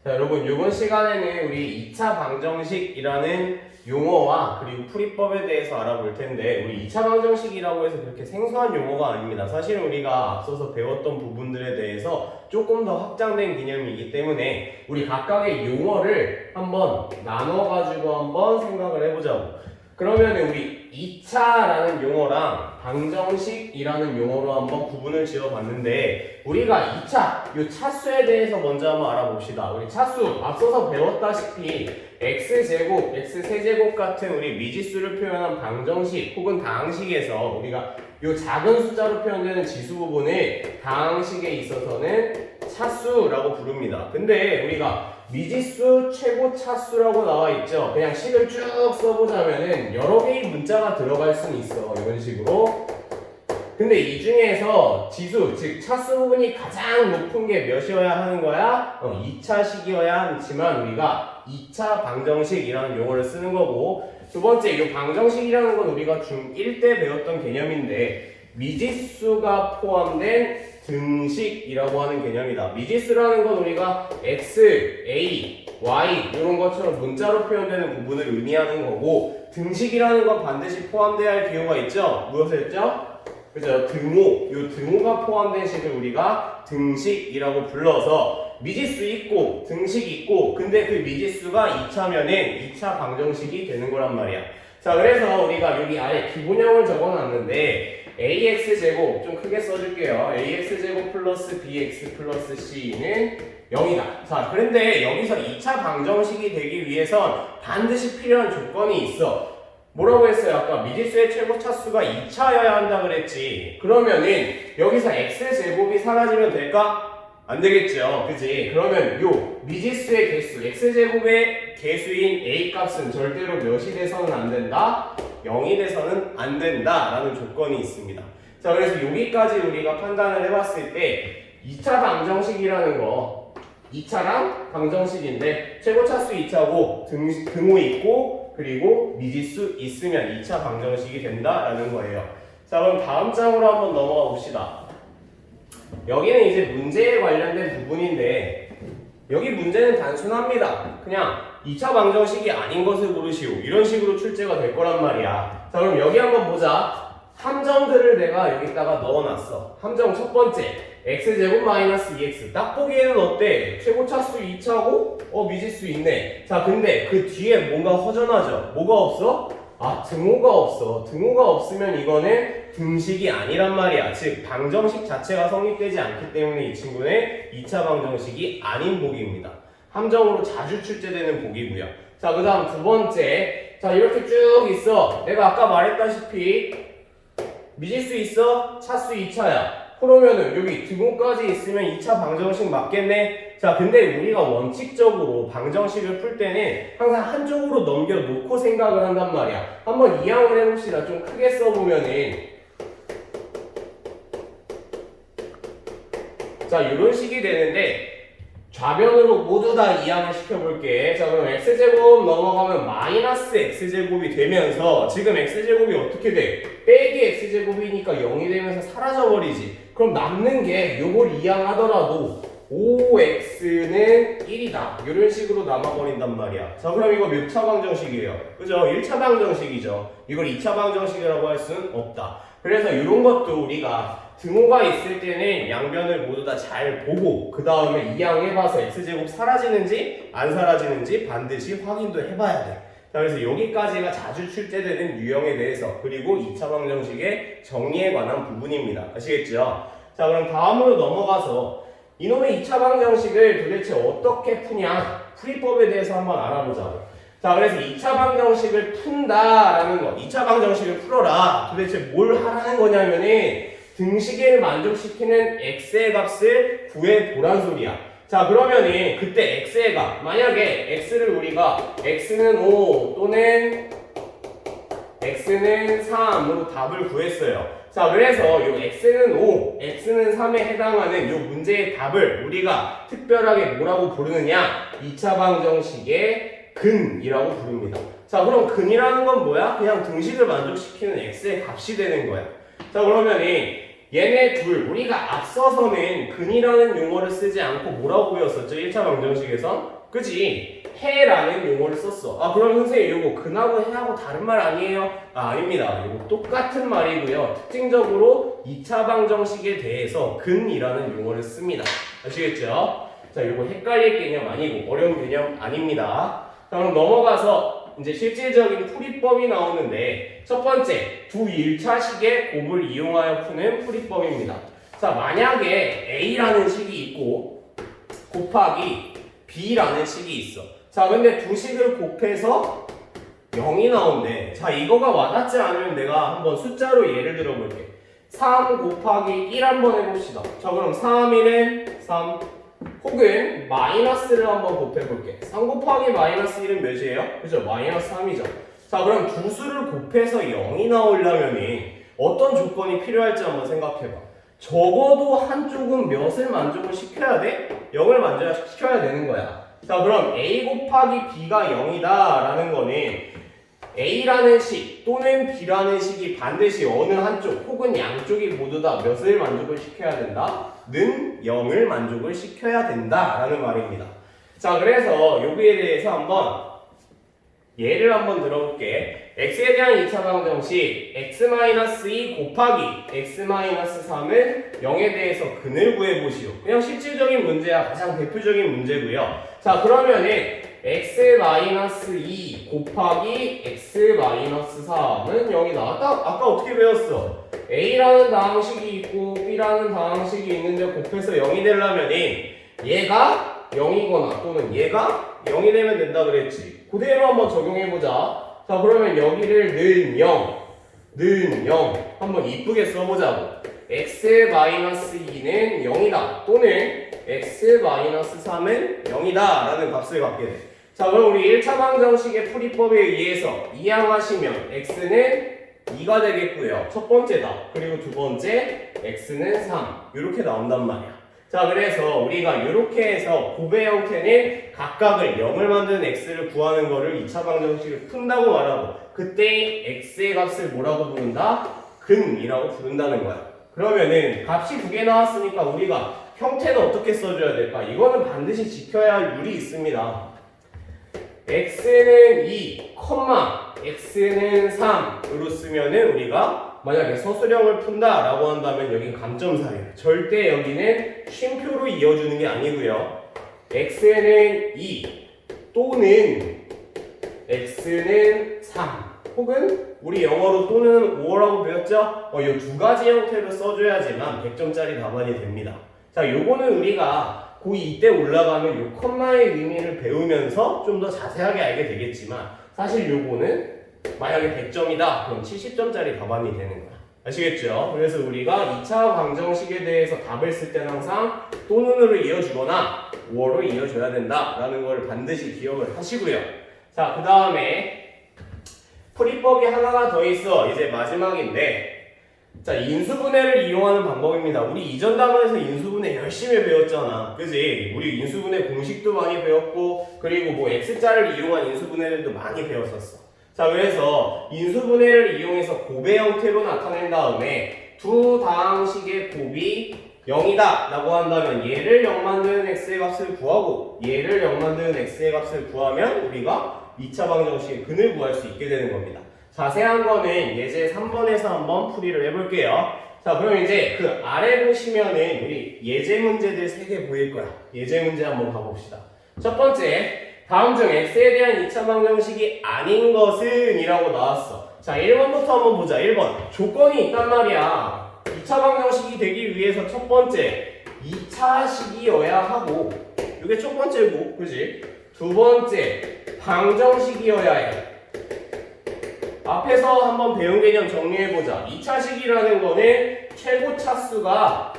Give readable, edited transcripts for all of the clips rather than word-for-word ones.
자, 여러분, 이번 시간에는 우리 2차 방정식이라는 용어와 그리고 풀이법에 대해서 알아볼 텐데, 우리 2차 방정식이라고 해서 그렇게 생소한 용어가 아닙니다. 사실 우리가 앞서서 배웠던 부분들에 대해서 조금 더 확장된 개념이기 때문에 우리 각각의 용어를 한번 나눠가지고 한번 생각을 해보자고. 그러면 우리 2차라는 용어랑 방정식이라는 용어로 한번 구분을 지어봤는데, 우리가 2차, 이 차수에 대해서 먼저 한번 알아봅시다. 우리 차수, 앞서서 배웠다시피 x제곱, x세제곱 같은 우리 미지수를 표현한 방정식 혹은 다항식에서 우리가 이 작은 숫자로 표현되는 지수 부분을 다항식에 있어서는 차수라고 부릅니다. 근데 우리가 미지수 최고 차수라고 나와 있죠. 그냥 식을 쭉 써보자면은 여러 개의 문자가 들어갈 수는 있어. 이런 식으로. 근데 이 중에서 지수, 즉 차수 부분이 가장 높은 게 몇이어야 하는 거야? 2차식이어야 하지만 우리가 2차 방정식이라는 용어를 쓰는 거고, 두 번째, 이 방정식이라는 건 우리가 중1 때 배웠던 개념인데 미지수가 포함된 등식이라고 하는 개념이다. 미지수라는 건 우리가 x, a, y 이런 것처럼 문자로 표현되는 부분을 의미하는 거고, 등식이라는 건 반드시 포함되어야 할 기호가 있죠. 무엇을 했죠? 그죠? 등호. 이 등호가 포함된 식을 우리가 등식이라고 불러서 미지수 있고 등식 있고, 근데 그 미지수가 2차면은 2차 방정식이 되는 거란 말이야. 자, 그래서 우리가 여기 아래 기본형을 적어놨는데 ax제곱 좀 크게 써줄게요. ax제곱 플러스 bx 플러스 c는 0이다. 자, 그런데 여기서 2차 방정식이 되기 위해선 반드시 필요한 조건이 있어. 뭐라고 했어요? 아까 미지수의 최고 차수가 2차여야 한다 그랬지. 그러면은 여기서 x제곱이 사라지면 될까? 안 되겠죠. 그지? 그러면 요 미지수의 개수, x제곱의 개수인 a 값은 절대로 몇이 돼서는 안 된다? 0이 돼서는 안 된다라는 조건이 있습니다. 자, 그래서 여기까지 우리가 판단을 해봤을 때 2차 방정식이라는 거, 2차랑 방정식인데 최고차수 2차고 등호 있고 그리고 미지수 있으면 2차 방정식이 된다라는 거예요. 자, 그럼 다음 장으로 한번 넘어가 봅시다. 여기는 이제 문제에 관련된 부분인데, 여기 문제는 단순합니다. 그냥 2차 방정식이 아닌 것을 고르시오, 이런 식으로 출제가 될 거란 말이야. 자, 그럼 여기 한번 보자. 함정들을 내가 여기다가 넣어놨어. 함정 첫 번째, x제곱 마이너스 2x. 딱 보기에는 어때? 최고차수 2차고 미지수 있네. 자, 근데 그 뒤에 뭔가 허전하죠? 뭐가 없어? 등호가 없어. 등호가 없으면 이거는 등식이 아니란 말이야. 즉 방정식 자체가 성립되지 않기 때문에 이 친구는 2차 방정식이 아닌 보기입니다. 함정으로 자주 출제되는 보기고요. 자, 그 다음 두 번째. 자, 이렇게 쭉 있어. 내가 아까 말했다시피 미지수 있어? 차수 2차야. 그러면은 여기 등호까지 있으면 2차 방정식 맞겠네? 자, 근데 우리가 원칙적으로 방정식을 풀 때는 항상 한쪽으로 넘겨놓고 생각을 한단 말이야. 한번 이항을 해봅시다. 좀 크게 써보면은, 자, 이런 식이 되는데 좌변으로 모두 다 이항을 시켜볼게. 자, 그럼 x제곱 넘어가면 마이너스 x제곱이 되면서, 지금 x제곱이 어떻게 돼? 빼기 x제곱이니까 0이 되면서 사라져버리지. 그럼 남는 게 요걸 이항하더라도 5x는 1이다. 이런 식으로 남아버린단 말이야. 자, 그럼 이거 몇 차 방정식이에요? 그죠? 1차 방정식이죠. 이걸 2차 방정식이라고 할 수는 없다. 그래서 이런 것도 우리가 등호가 있을 때는 양변을 모두 다 잘 보고 그 다음에 이항해봐서 x제곱 사라지는지 안 사라지는지 반드시 확인도 해봐야 돼. 자, 그래서 여기까지가 자주 출제되는 유형에 대해서, 그리고 2차 방정식의 정리에 관한 부분입니다. 아시겠죠? 자, 그럼 다음으로 넘어가서 이놈의 2차 방정식을 도대체 어떻게 푸냐, 풀이법에 대해서 한번 알아보자고. 자, 그래서 2차 방정식을 푼다라는 거, 2차 방정식을 풀어라. 도대체 뭘 하라는 거냐면은 등식을 만족시키는 x의 값을 구해보란 소리야. 자, 그러면은 그때 x의 값, 만약에 x를 우리가 x는 5 또는 x는 3으로 답을 구했어요. 자, 그래서 요 x는 5, x는 3에 해당하는 요 문제의 답을 우리가 특별하게 뭐라고 부르느냐? 2차 방정식의 근이라고 부릅니다. 자, 그럼 근이라는 건 뭐야? 그냥 등식을 만족시키는 x의 값이 되는 거야. 자, 그러면 얘네 둘 우리가 앞서서는 근이라는 용어를 쓰지 않고 뭐라고 배웠었죠? 1차 방정식에서 그지? 해라는 용어를 썼어. 아 그럼 선생님 이거 근하고 해하고 다른 말 아니에요? 아 아닙니다. 이거 똑같은 말이고요. 특징적으로 2차 방정식에 대해서 근이라는 용어를 씁니다. 아시겠죠? 자 이거 헷갈릴 개념 아니고 어려운 개념 아닙니다. 자 그럼 넘어가서 이제 실질적인 풀이법이 나오는데 첫 번째 두 1차식의 곱을 이용하여 푸는 풀이법입니다. 자 만약에 A라는 식이 있고 곱하기 B라는 식이 있어. 자 근데 두 식을 곱해서 0이 나온대. 자 이거가 와닿지 않으면 내가 한번 숫자로 예를 들어볼게. 3 곱하기 1 한번 해봅시다. 자 그럼 3, 1은 3 혹은 마이너스를 한번 곱해볼게. 3 곱하기 마이너스 1은 몇이에요? 그죠? 마이너스 3이죠. 자 그럼 두 수를 곱해서 0이 나오려면 어떤 조건이 필요할지 한번 생각해봐. 적어도 한쪽은 몇을 만족을 시켜야 돼? 0을 만족시켜야 되는 거야. 자 그럼 A 곱하기 B가 0이다 라는 거는 A라는 식 또는 B라는 식이 반드시 어느 한쪽 혹은 양쪽이 모두 다 몇을 만족을 시켜야 된다? 는 0을 만족을 시켜야 된다 라는 말입니다. 자 그래서 여기에 대해서 한번 예를 한번 들어볼게. x에 대한 2차 방정식 x-2 곱하기 x-3은 0에 대해서 근을 구해보시오. 그냥 실질적인 문제야. 가장 대표적인 문제고요. 자 그러면은 x-2 곱하기 x-3은 0이 나왔다. 아까 어떻게 배웠어? a라는 다항식이 있고 b라는 다항식이 있는데 곱해서 0이 되려면 얘가 0이거나 또는 얘가 0이 되면 된다 그랬지. 그대로 한번 적용해보자. 자 그러면 여기를 는 0, 는 0 한번 이쁘게 써보자고. x-2는 0이다 또는 x-3은 0이다 라는 값을 갖게 돼. 자 그럼 우리 1차 방정식의 풀이법에 의해서 이항하시면 x는 2가 되겠고요. 첫 번째다. 그리고 두 번째 x는 3 이렇게 나온단 말이야. 자 그래서 우리가 이렇게 해서 곱의 형태는 각각을 0을 만드는 x를 구하는 거를 2차 방정식을 푼다고 말하고 그때 x의 값을 뭐라고 부른다? 근이라고 부른다는 거야. 그러면은 값이 두 개 나왔으니까 우리가 형태는 어떻게 써줘야 될까? 이거는 반드시 지켜야 할 룰이 있습니다. x는 2, x는 3으로 쓰면은 우리가 만약에 서술형을 푼다라고 한다면 여긴 감점사예요. 절대 여기는 쉼표로 이어주는 게 아니고요. x는 2 또는 x는 3 혹은 우리 영어로 또는 5라고 배웠죠? 이 두 가지 형태로 써줘야지만 100점짜리 답안이 됩니다. 자, 요거는 우리가 고2 때 올라가면 요 컴마의 의미를 배우면서 좀 더 자세하게 알게 되겠지만 사실 요거는 만약에 100점이다 그럼 70점짜리 답안이 되는 거야. 아시겠죠? 그래서 우리가 2차 방정식에 대해서 답을 쓸 때는 항상 또는으로 이어주거나 5어로 이어줘야 된다라는 걸 반드시 기억을 하시고요. 자, 그 다음에 풀이법이 하나가 더 있어. 이제 마지막인데 자, 인수분해를 이용하는 방법입니다. 우리 이전 단원에서 인수분해 열심히 배웠잖아. 그지? 우리 인수분해 공식도 많이 배웠고 그리고 뭐 X자를 이용한 인수분해들도 많이 배웠었어. 자 그래서 인수분해를 이용해서 곱의 형태로 나타낸 다음에 두 다항식의 곱이 0이다 라고 한다면 얘를 0 만드는 x의 값을 구하고 얘를 0 만드는 x의 값을 구하면 우리가 2차 방정식의 근을 구할 수 있게 되는 겁니다. 자세한 거는 예제 3번에서 한번 풀이를 해볼게요. 자 그럼 이제 그 아래 보시면은 우리 예제 문제들 3개 보일 거야. 예제 문제 한번 가봅시다. 첫 번째 다음 중 x에 대한 2차 방정식이 아닌 것은 이라고 나왔어. 자 1번부터 한번 보자. 1번 조건이 있단 말이야. 2차 방정식이 되기 위해서 첫 번째 2차식이어야 하고 이게 첫 번째고 그지? 두 번째 방정식이어야 해. 앞에서 한번 배운 개념 정리해보자. 2차식이라는 거는 최고 차수가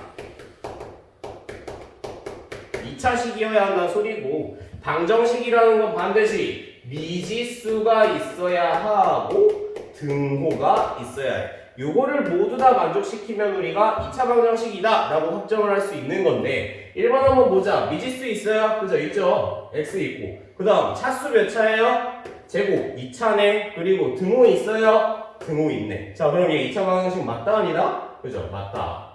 2차식이어야 한다는 소리고 방정식이라는 건 반드시 미지수가 있어야 하고 등호가 있어야 해. 요거를 모두 다 만족시키면 우리가 2차 방정식이다 라고 확정을 할 수 있는 건데 1번 한번 보자. 미지수 있어요? 그죠? 있죠? x 있고 그 다음 차수 몇 차예요? 제곱 2차네. 그리고 등호 있어요? 등호 있네. 자 그럼 얘 2차 방정식 맞다 아니다? 그죠? 맞다.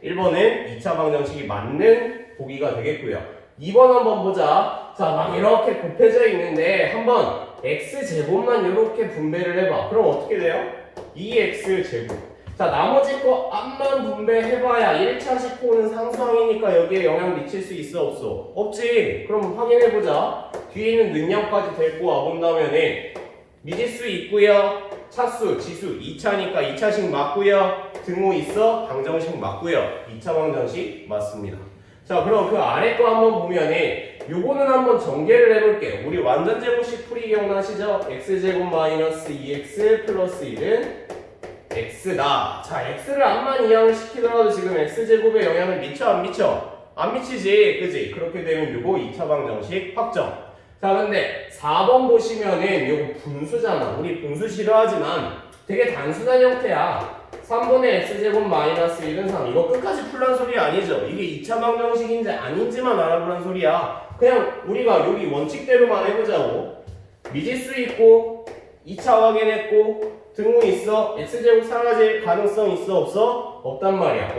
1번은 2차 방정식이 맞는 보기가 되겠고요. 2번 한번 보자. 자, 막 이렇게 곱해져 있는데 한번 x제곱만 이렇게 분배를 해봐. 그럼 어떻게 돼요? 2x제곱. 자, 나머지 거 앞만 분배해봐야 1차식 호는 상수항이니까 여기에 영향 미칠 수 있어 없어? 없지. 그럼 확인해보자. 뒤에 있는 능력까지 데리고 와본다면은 미지수 있고요, 차수, 지수 2차니까 2차식 맞고요, 등호 있어, 방정식 맞고요. 2차 방정식 맞습니다. 자, 그럼 그 아래 거 한번 보면은 요거는 한번 전개를 해볼게요. 우리 완전제곱식 풀이 기억나시죠? x제곱 마이너스 2x 플러스 1은 x다. 자, x를 앞만 이항을 시키더라도 지금 x제곱에 영향을 미쳐 안 미쳐? 안 미치지, 그지? 그렇게 되면 요거 2차 방정식 확정. 자, 근데 4번 보시면은 요거 분수잖아. 우리 분수 싫어하지만 되게 단순한 형태야. 3분의 x제곱 마이너스 1은 3. 이거 끝까지 풀란 소리 아니죠? 이게 2차 방정식인지 아닌지만 알아보란 소리야. 그냥 우리가 여기 원칙대로만 해보자고. 미지수 있고 2차 확인했고 등호 있어. x제곱 사라질 가능성 있어 없어? 없단 말이야.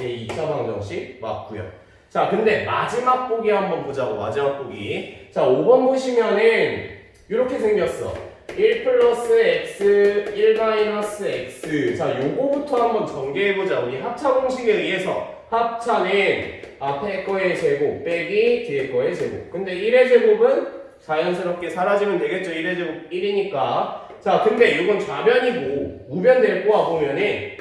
이게 2차 방정식 맞고요. 자, 근데 마지막 보기 한번 보자고. 마지막 보기. 자, 5번 보시면은 이렇게 생겼어. 1 플러스 x, 1 마이너스 x. 자, 요거부터 한번 전개해보자. 우리 합차 공식에 의해서 합차는 앞에 거의 제곱 빼기 뒤에 거의 제곱. 근데 1의 제곱은 자연스럽게 사라지면 되겠죠. 1의 제곱 1이니까. 자, 근데 이건 좌변이고 우변 데리고 와보면은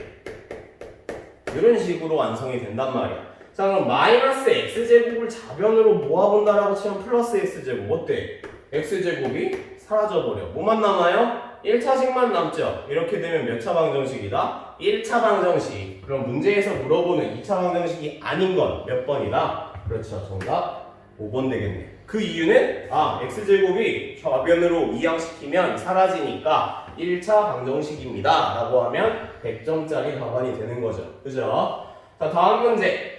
이런 식으로 완성이 된단 말이야. 자, 그럼 마이너스 x제곱을 좌변으로 모아본다라고 치면 플러스 x제곱. 어때? x제곱이 사라져버려. 뭐만 남아요? 1차식만 남죠. 이렇게 되면 몇 차 방정식이다? 1차 방정식. 그럼 문제에서 물어보는 2차 방정식이 아닌 건 몇 번이다? 그렇죠. 정답 5번 되겠네. 그 이유는 x제곱이 좌변으로 이항시키면 사라지니까 1차 방정식입니다 라고 하면 100점짜리 답안이 되는 거죠. 그죠? 자, 다음 문제.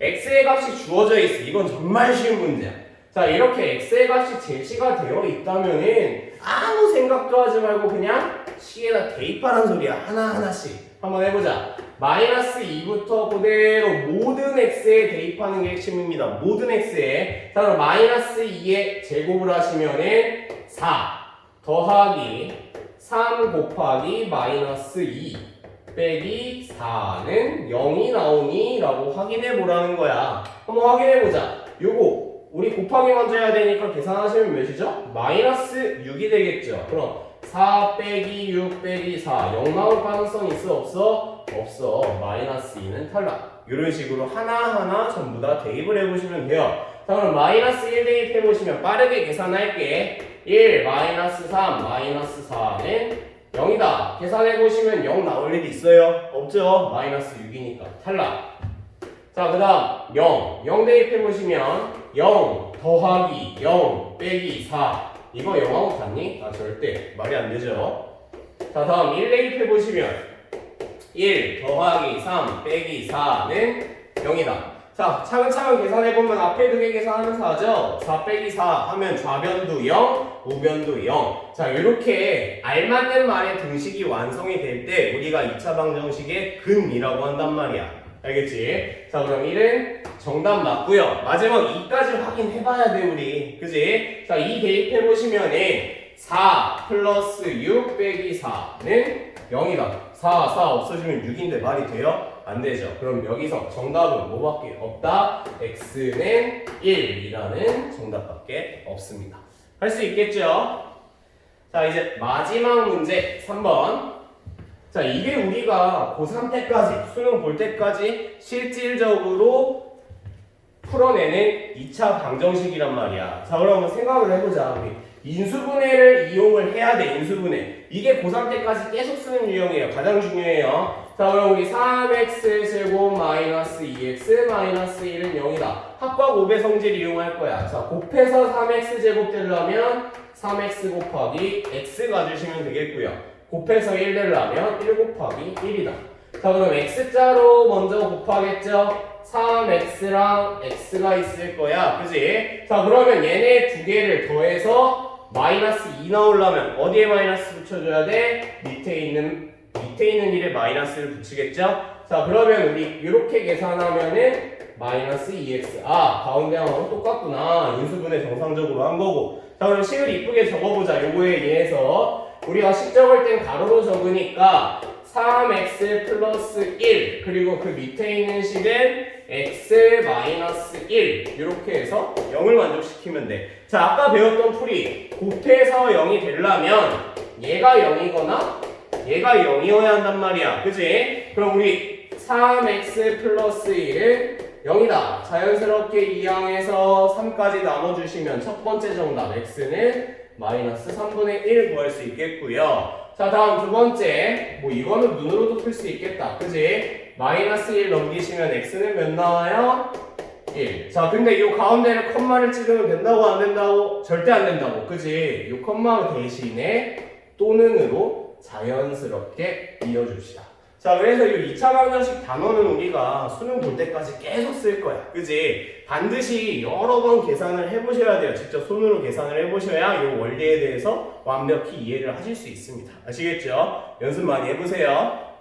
x의 값이 주어져 있어. 이건 정말 쉬운 문제야. 자, 이렇게 x의 값이 제시가 되어 있다면은 아무 생각도 하지 말고 그냥 식에다 대입하라는 소리야. 하나하나씩 한번 해보자. 마이너스 2부터 그대로 모든 x에 대입하는 게 핵심입니다. 모든 x에. 자, 그럼 마이너스 2에 제곱을 하시면은 4 더하기 3 곱하기 마이너스 2 빼기 4는 0이 나오니? 라고 확인해 보라는 거야. 한번 확인해 보자. 요거 우리 곱하기 먼저 해야 되니까 계산하시면 몇이죠? 마이너스 6이 되겠죠. 그럼 4 빼기 6 빼기 4 0 나올 가능성 있어 없어? 없어. 마이너스 2는 탈락. 이런 식으로 하나하나 전부 다 대입을 해보시면 돼요. 자, 그럼 마이너스 1 대입해보시면 빠르게 계산할게. 1 마이너스 3 마이너스 4는 0이다. 계산해보시면 0 나올 일이 있어요? 없죠? 마이너스 6이니까 탈락. 자, 그 다음 0 대입해보시면 0 더하기 0 빼기 4 이거 0하고 같니? 절대 말이 안 되죠. 자, 다음 1 대입해보시면 1 더하기 3 빼기 4는 0이다. 자, 차근차근 계산해보면 앞에 두 개 계산하면서 하죠. 4 빼기 4 하면 좌변도 0, 우변도 0. 자, 이렇게 알맞는 말의 등식이 완성이 될 때 우리가 2차 방정식의 근이라고 한단 말이야. 알겠지? 자, 그럼 1은 정답 맞고요. 마지막 2까지 확인해봐야 돼, 우리. 그지? 자, 2 대입해보시면은 4 플러스 6 빼기 4는 0이다. 4 없어지면 6인데 말이 돼요? 안 되죠. 그럼 여기서 정답은 뭐밖에 없다? x는 1이라는 정답밖에 없습니다. 할 수 있겠죠? 자, 이제 마지막 문제 3번. 자, 이게 우리가 고3 때까지, 수능 볼 때까지 실질적으로 풀어내는 2차 방정식이란 말이야. 자, 그럼 생각을 해보자. 우리 인수분해를 이용을 해야 돼. 인수분해. 이게 고3 때까지 계속 쓰는 유형이에요. 가장 중요해요. 자, 그럼 우리 3x 제곱 마이너스 2x 마이너스 1은 0이다. 합과 곱의 성질 이용할 거야. 자, 곱해서 3x 제곱 되려면 3x 곱하기 x 가주시면 되겠고요. 곱해서 1 되려면 1 곱하기 1이다. 자, 그럼 x자로 먼저 곱하겠죠? 3x랑 x가 있을 거야. 그지? 자, 그러면 얘네 두 개를 더해서 마이너스 2 나오려면 어디에 마이너스 붙여줘야 돼? 밑에 있는 1에 마이너스를 붙이겠죠? 자, 그러면 우리 이렇게 계산하면은 마이너스 2x. 아, 가운데 항하고 똑같구나. 인수분해 정상적으로 한 거고. 자, 그럼 식을 이쁘게 적어보자. 요거에 의해서 우리가 식 적을 땐 가로로 적으니까 3x 플러스 1 그리고 그 밑에 있는 식은 x 마이너스 1 이렇게 해서 0을 만족시키면 돼. 자, 아까 배웠던 풀이 곱해서 0이 되려면 얘가 0이거나 얘가 0이어야 한단 말이야. 그지? 그럼 우리 3x 플러스 1은 0이다. 자연스럽게 이 항에서 3까지 나눠주시면 첫 번째 정답 x는 마이너스 3분의 1 구할 수 있겠고요. 자, 다음 두 번째. 뭐 이거는 눈으로도 풀 수 있겠다. 그지? 마이너스 1 넘기시면 x는 몇 나와요? 1. 자, 근데 이 가운데를 컴마를 찍으면 된다고 안 된다고? 절대 안 된다고. 그지? 이 컴마 대신에 또는으로 자연스럽게 이어줍시다. 자, 그래서 이 2차 방정식 단어는 우리가 수능 볼 때까지 계속 쓸 거야. 그지? 반드시 여러 번 계산을 해보셔야 돼요. 직접 손으로 계산을 해보셔야 이 원리에 대해서 완벽히 이해를 하실 수 있습니다. 아시겠죠? 연습 많이 해보세요.